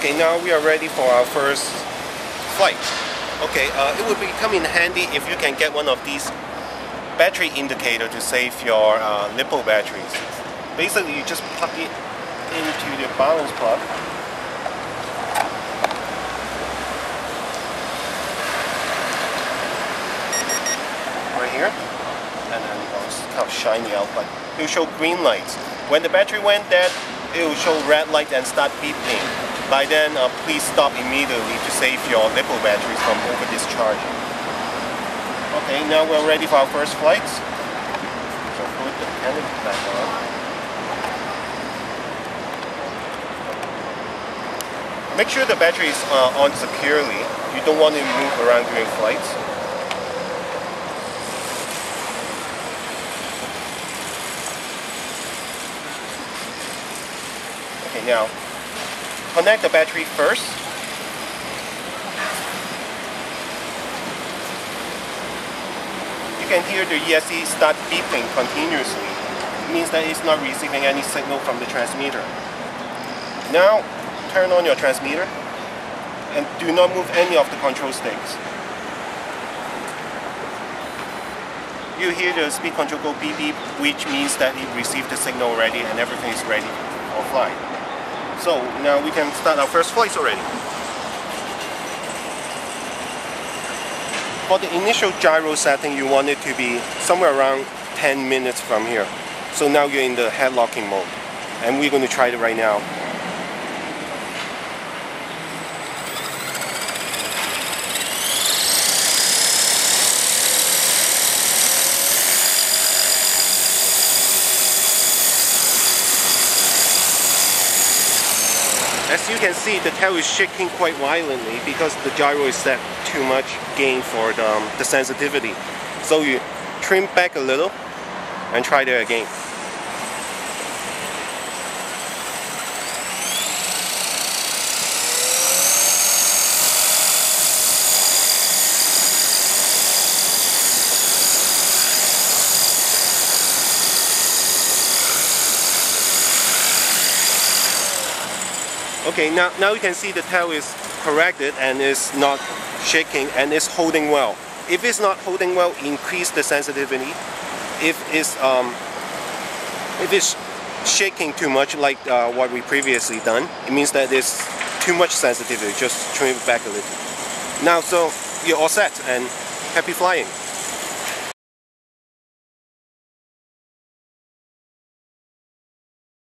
Okay, now we are ready for our first flight. Okay, it would be come in handy if you can get one of these battery indicator to save your LiPo batteries. Basically, you just plug it into the balance plug. Right here. And then it's kind of shiny out, but it will show green lights. When the battery went dead, it will show red light and start beeping. By then, please stop immediately to save your LiPo batteries from over discharging. Okay, now we're ready for our first flight. So put the canopy back on. Make sure the battery is on securely. You don't want to move around during flights. Okay, now connect the battery first. You can hear the ESC start beeping continuously. It means that it's not receiving any signal from the transmitter. Now, turn on your transmitter and do not move any of the control sticks. You hear the speed control go beep beep, which means that it received the signal already and everything is ready for flight. So now we can start our first flights already. For the initial gyro setting, you want it to be somewhere around 10 minutes from here. So now you're in the head locking mode. And we're going to try it right now. As you can see, the tail is shaking quite violently because the gyro is set too much gain for the sensitivity. So you trim back a little and try that again. Okay, now you can see the tail is corrected and is not shaking and is holding well. If it's not holding well, increase the sensitivity. If it's shaking too much, like what we previously done, it means that there's too much sensitivity. Just trim it back a little. Now, so you're all set and happy flying.